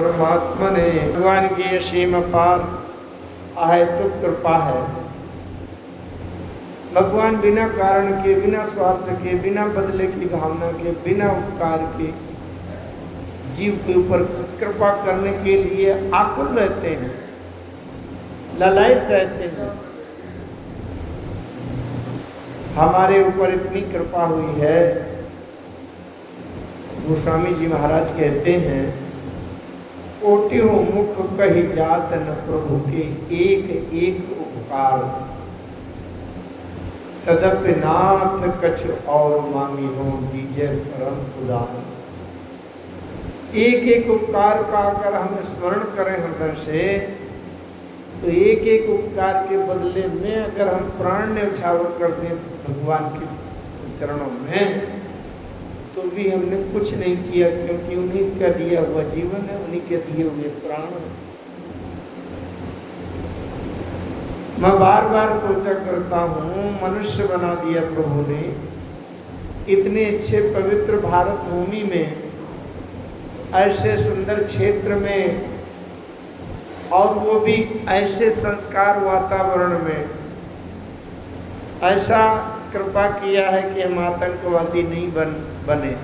परमात्मा ने भगवान की असीम अपार अहेतुक कृपा है। भगवान बिना कारण के, बिना स्वार्थ के, बिना बदले की भावना के, बिना उपकार के जीव के ऊपर कृपा करने के लिए आकुल रहते हैं, ललायित रहते हैं। हमारे ऊपर इतनी कृपा हुई है, गोस्वामी जी महाराज कहते हैं, कोटियों मुख कही जात न प्रभु के एक एक उपकार, तदपि नाथ कछ और मांगी हो दीजय परम उदार। एक एक उपकार का अगर हम स्मरण करें हृदय से, तो एक एक उपकार के बदले में अगर हम प्राण न्यौछावर कर दें भगवान के चरणों में, तो भी हमने कुछ नहीं किया, क्योंकि उन्हीं का दिया हुआ जीवन है, उन्हीं के दिए हुए प्राण है। मैं बार बार सोचा करता हूँ, मनुष्य बना दिया प्रभु ने इतने अच्छे पवित्र भारत भूमि में, ऐसे सुंदर क्षेत्र में, और वो भी ऐसे संस्कार वातावरण में, ऐसा कृपा किया है कि हम आतंकवादी नहीं बने।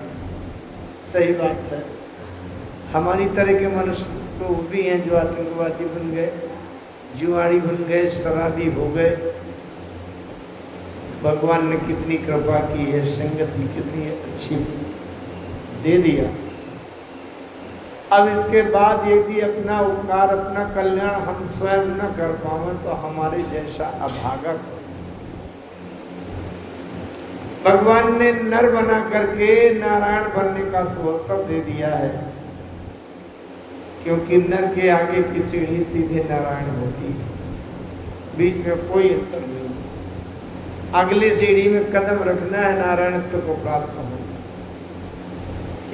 सही बात है, हमारी तरह के मनुष्य तो वो भी हैं जो आतंकवादी बन गए, जुआड़ी बन गए, शराबी हो गए। भगवान ने कितनी कृपा की है, संगति कितनी अच्छी दे दिया। अब इसके बाद यदि अपना उपकार, अपना कल्याण हम स्वयं न कर पाए तो हमारे जैसा अभागा। भगवान ने नर बना करके नारायण बनने का अवसर दे दिया है, क्योंकि नर के आगे की सीढ़ी सीधे नारायण होती है, बीच में कोई अंतर नहीं। अगली सीढ़ी में कदम रखना है, नारायणत्व को प्राप्त होना।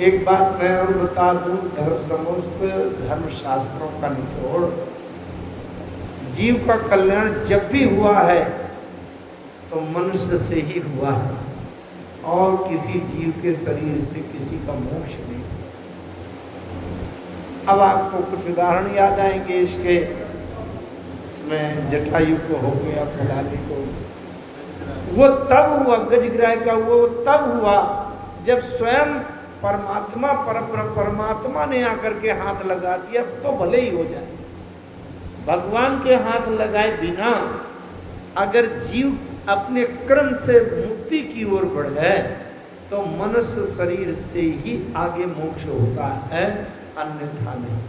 एक बात मैं और बता दूं, समस्त धर्म शास्त्रों का निचोड़, जीव का कल्याण जब भी हुआ है तो मनुष्य से ही हुआ है, और किसी जीव के शरीर से किसी का मोक्ष नहीं। अब आपको कुछ उदाहरण याद आएंगे इसके, इसमें जटायु को हो गया, फलाने को, वो तब हुआ, गजग्राह का वो तब हुआ जब स्वयं परमात्मा परमात्मा ने आकर के हाथ लगा दिया, तो भले ही हो जाए। भगवान के हाथ लगाए बिना अगर जीव अपने क्रम से मुक्ति की ओर बढ़े तो मनुष्य शरीर से ही आगे मोक्ष होता है, अन्यथा नहीं।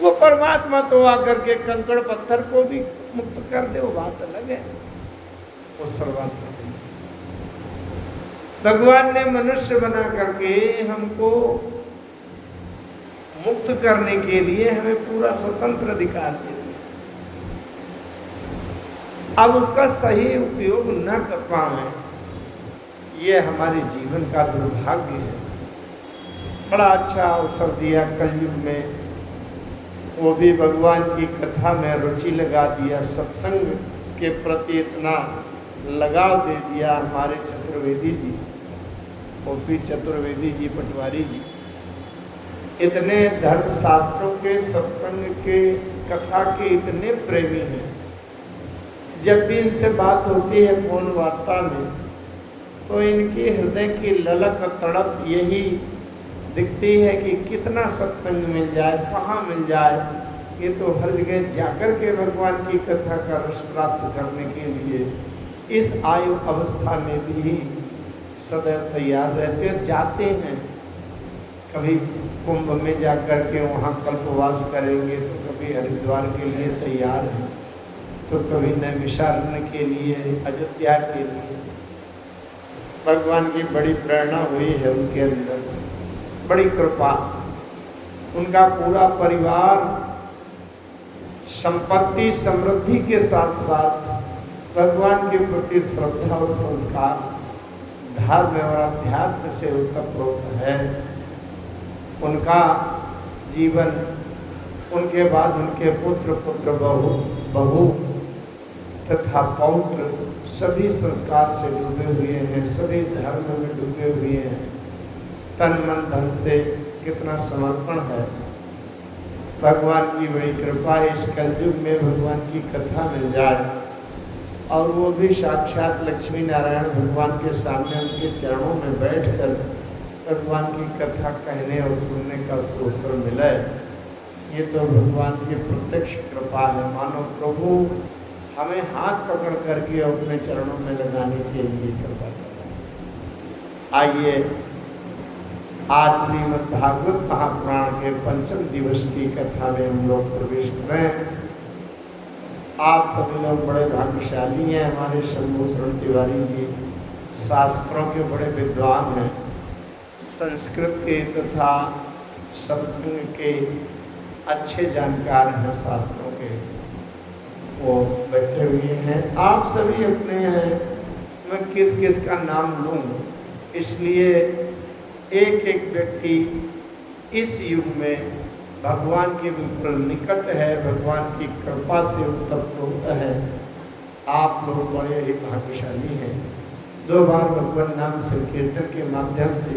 वो परमात्मा तो आकर के कंकड़ पत्थर को भी मुक्त कर दे, वो बात अलग है, वो सर्वात्मा। भगवान ने मनुष्य बना करके हमको मुक्त करने के लिए हमें पूरा स्वतंत्र अधिकार दे दिया। अब उसका सही उपयोग न कर पाए, ये हमारे जीवन का दुर्भाग्य है। बड़ा अच्छा अवसर दिया कलयुग में, वो भी भगवान की कथा में रुचि लगा दिया, सत्संग के प्रति इतना लगाव दे दिया हमारे चतुर्वेदी जी, ओपी चतुर्वेदी जी, पटवारी जी। इतने धर्म शास्त्रों के, सत्संग के, कथा के इतने प्रेमी हैं। जब भी इनसे बात होती है फोन वार्ता में, तो इनके हृदय की ललक तड़प यही दिखती है कि कितना सत्संग मिल जाए, कहाँ मिल जाए। ये तो हर जगह जाकर के भगवान की कथा का रस प्राप्त करने के लिए इस आयु अवस्था में भी सदैव तैयार रहते हैं, जाते हैं। कभी कुंभ में जाकर के वहाँ कल्पवास करेंगे, तो कभी हरिद्वार के लिए तैयार हैं, तो कभी नैमिषारण्य के लिए, अयोध्या के लिए। भगवान की बड़ी प्रेरणा हुई है उनके अंदर, बड़ी कृपा। उनका पूरा परिवार संपत्ति समृद्धि के साथ साथ भगवान के प्रति श्रद्धा और संस्कार, धर्म और अध्यात्म से उत्तप्रोत है। उनका जीवन, उनके बाद उनके पुत्र, पुत्र बहू तथा पौत्र सभी संस्कार से डूबे हुए हैं, सभी धर्म में डूबे हुए हैं, तन मन धन से कितना समर्पण है। भगवान की बड़ी कृपा है इस कलयुग में भगवान की कथा मिल जाए, और वो भी साक्षात लक्ष्मी नारायण भगवान के सामने उनके चरणों में बैठकर भगवान की कथा कहने और सुनने का अवसर मिले। ये तो भगवान की प्रत्यक्ष कृपा है। मानो प्रभु हमें हाथ पकड़ करके अपने चरणों में लगाने के लिए कृपा करें। आइए आज श्रीमद् भागवत महापुराण के पंचम दिवस की कथा में हम लोग प्रवेश करें। आप सभी लोग बड़े भाग्यशाली हैं। हमारे शंभू शरण तिवारी जी शास्त्रों के बड़े विद्वान हैं, संस्कृत के तथा संस्कृत के अच्छे जानकार हैं, शास्त्रों के वो बैठे हुए हैं। आप सभी अपने हैं, मैं किस किस का नाम लूँ, इसलिए एक एक व्यक्ति इस युग में भगवान के बिल्कुल निकट है, भगवान की कृपा से उत्तप्त होता है। आप लोग बड़े ही भाग्यशाली हैं। 2 बार भगवान नाम संकीर्तन के माध्यम से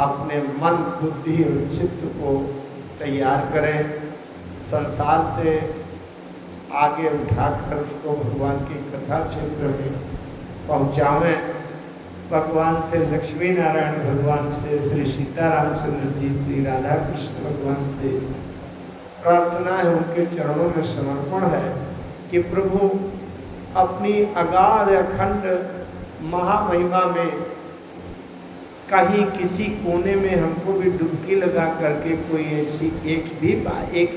अपने मन, बुद्धि और चित्त को तैयार करें, संसार से आगे उठाकर उसको भगवान की कथा क्षेत्र में पहुँचावें। भगवान से लक्ष्मी नारायण भगवान से श्री सीतारामचंद्र जी, श्री राधा कृष्ण भगवान से प्रार्थना है, उनके चरणों में समर्पण है कि प्रभु अपनी अगाध अखंड महामहिमा में कहीं किसी कोने में हमको भी डुबकी लगा करके कोई ऐसी एक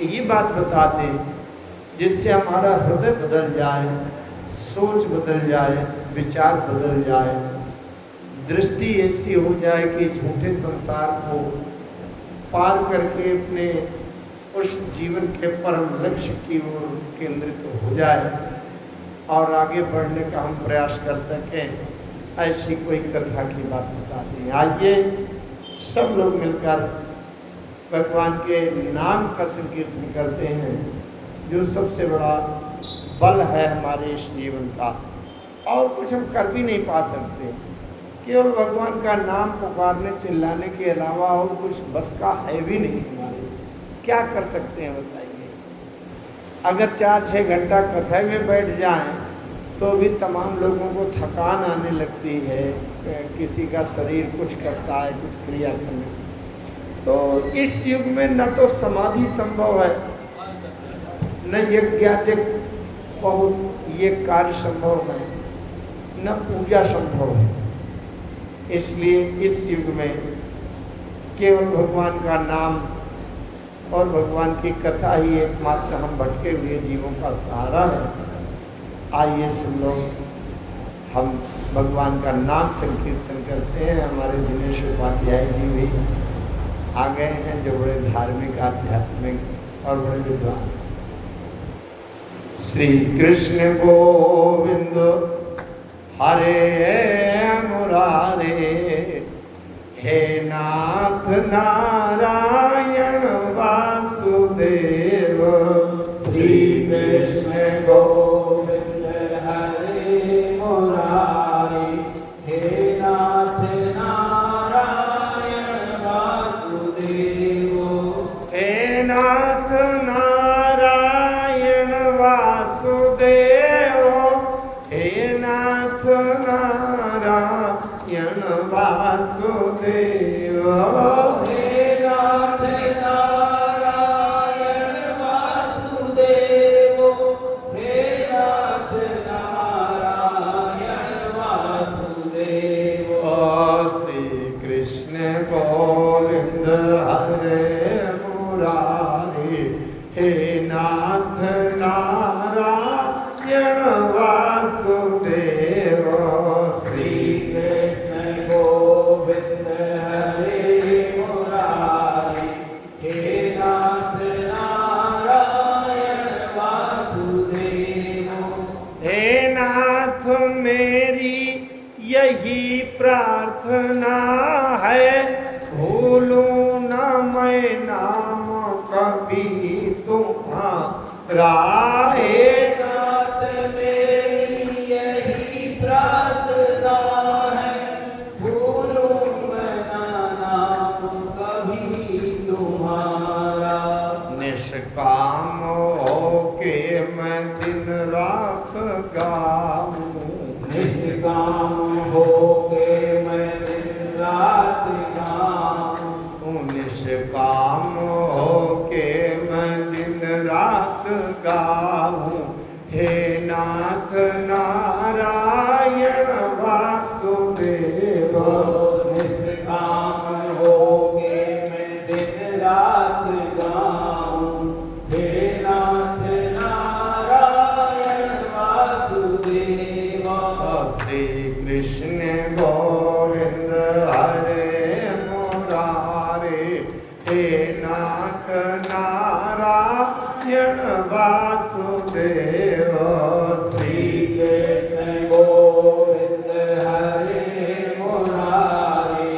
ही बात बता दें जिससे हमारा हृदय बदल जाए, सोच बदल जाए, विचार बदल जाए, दृष्टि ऐसी हो जाए कि झूठे संसार को पार करके अपने उस जीवन के परम लक्ष्य की ओर केंद्रित हो जाए और आगे बढ़ने का हम प्रयास कर सकें। ऐसी कोई कथा की बात बता दें। आइए सब लोग मिलकर भगवान के नाम का संकीर्तन करते हैं, जो सबसे बड़ा बल है हमारे इस जीवन का। और कुछ हम कर भी नहीं पा सकते, केवल भगवान का नाम पुकारने चिल्लाने के अलावा और कुछ बस का है भी नहीं हमारे। क्या कर सकते हैं बताइए। अगर 4-6 घंटा कथा में बैठ जाएं तो भी तमाम लोगों को थकान आने लगती है, किसी का शरीर कुछ करता है, कुछ क्रिया करने। तो इस युग में न तो समाधि संभव है, न यज्ञ बहुत ये कार्य संभव है, न पूजा संभव है। इसलिए इस युग में केवल भगवान का नाम और भगवान की कथा ही एकमात्र हम भटके हुए जीवों का सहारा है। आइए सब लोग हम भगवान का नाम संकीर्तन करते हैं। हमारे दिनेश उपाध्याय जी भी आ गए हैं, जो बड़े धार्मिक, आध्यात्मिक और बड़े विद्वान। श्री कृष्ण गोविंद हरे मुरारे, हे नाथ नारायण वासुदेव। श्री कृष्ण गोविंद हरे मुरारे, हे नाथ नारायण वासुदेव। हे नाथ नारायण वासुदेव, हे नाथ नारायण वासुदेव। हे नाथ नारायण वासुदेव, हे नाथ नारायण वासुदेव। श्री कृष्ण गोविंद हरे मुरारी, हे नाथ नारायण वासुदेव। श्री कृष्ण गोविंद हरे मुरारी, हे नाथ नारायण वासुदेव। हे नाथ मेरी यही प्रार्थना है, भूलूं न मैं नाम कभी तुम्हारा। हे नाथ मेरी यही प्रार्थना है, भूलूं मैं नाम कभी तुम्हारा। निष्काम होके मैं दिन रात गाऊं, निष्काम होके मैं दिन रात गाऊं, निष्काम होके मैं दिन रात गाऊं। हे नाथ नारायण वासुदेव, निष्काम होके मैं दिन रात गाऊं, हे नाथ नारायण वासुदेव। श्री कृष्ण गोविंद हरे मुरारे, हे नाथ नारायण वासुदेव। श्री कृष्ण गोविंद हरे मुरारे,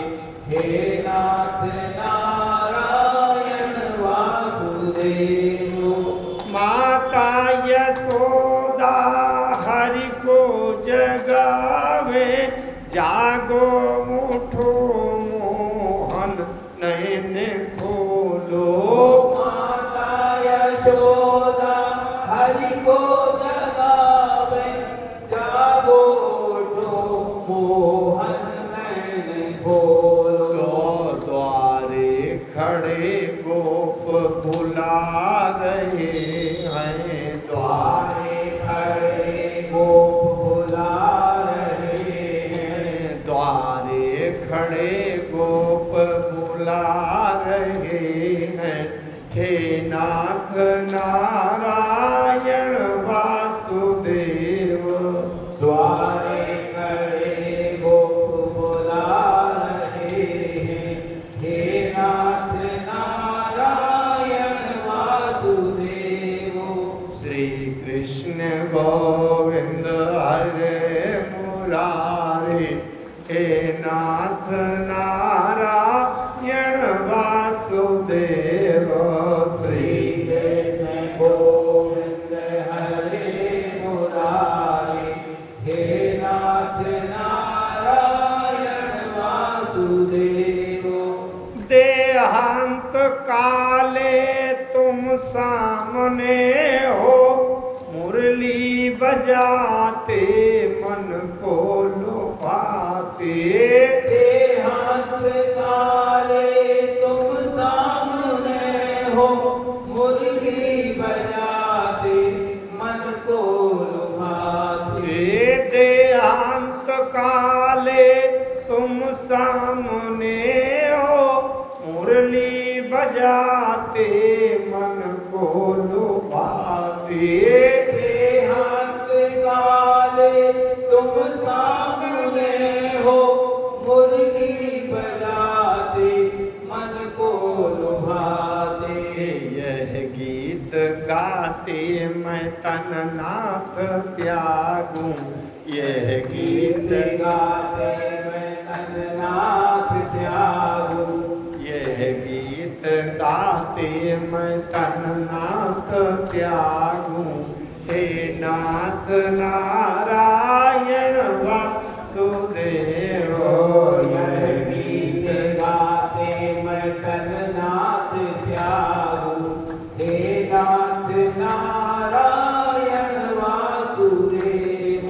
हे नाथ नारायण वासुदेव। माता यशोदा हरि को जगावे, जागो मुठो मोहन नयन खोलो। माता यशोदा हरि को जगावे, जागो उठो मोहन नैन खोलो। द्वारे खड़े गोप बुला रहे हैं, द्वारे खड़े गोप बुला रहे हैं, द्वारे खड़े गोप बुला रहे हैं। हे नाथ नारायण वासुदेव, द्वारे खड़े गोप बुला रहे हैं, हे नाथ नारायण वासुदेव। श्री कृष्ण गोविंद हरे मुरारे, हे नाथ नारायण वासुदेव। श्री कृष्ण गोविंद हरे मुरारे, हे नाथ नारायण वासुदेव। देहांत काले तुम सामने हो, मुरली बजाते मन को लुभाते। देहांत काले तुम सामने हो, मुरली बजाते मन को लुभाते। देहांत काले तुम सामने हो, मुरली बजाते मन को लुभाते। देहांत काले तुम सामने हो, मुरली बजाते मन को लुभाते। यह गीत गाते मैं तन नाथ त्यागूं, यह गीत गाते मैं तन नाथ त्यागूं, यह गीत गाते मैं तन नाथ त्यागूं। हे नाथ नारायण वासुदेव, यह गीत गाते मैं तन नाथ त्यागूं, हे नाथ नारायण वासुदेव।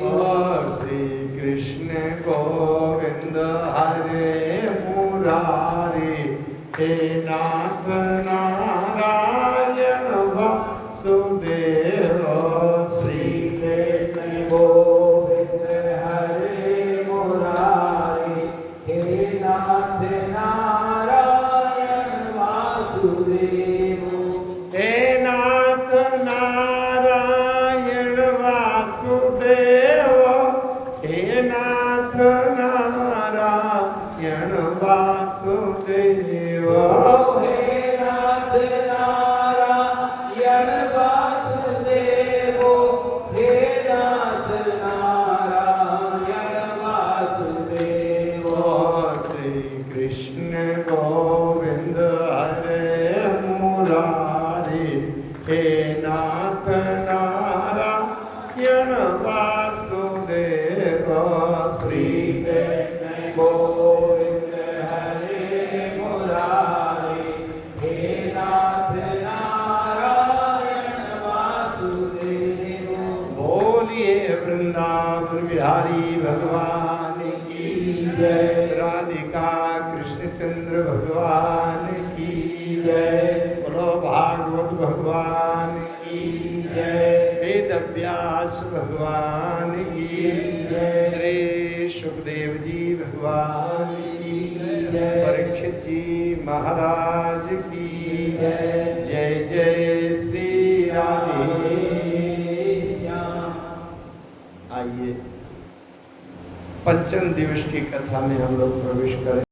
श्री कृष्ण गोविंद हरे मुरारे, हे नाथ नारायण वासुदेव। श्री कृष्ण गोविंद हरे मुरारे, हे नाथ नारायण वासुदेव। हे नाथ नारायण वासुदेव, हे नाथ नारायण वासुदेव। हे नाथ नारायण वासुदेव, हे नाथ नारायण वासुदेव। श्री कृष्ण गोविंद हरे मुरारे, हे नाथ नारायण वासुदेव। श्री कृष्ण गोविंद हरे मुरारे, हे भगवान की जय। बोलो भागवत भगवान की जय। वेद व्यास भगवान की जय। श्री सुखदेव जी भगवान की जय। परीक्षित जी महाराज की जय। जय जय श्री राधे श्याम। आइए पंचम दिवस की कथा में हम लोग प्रवेश करें।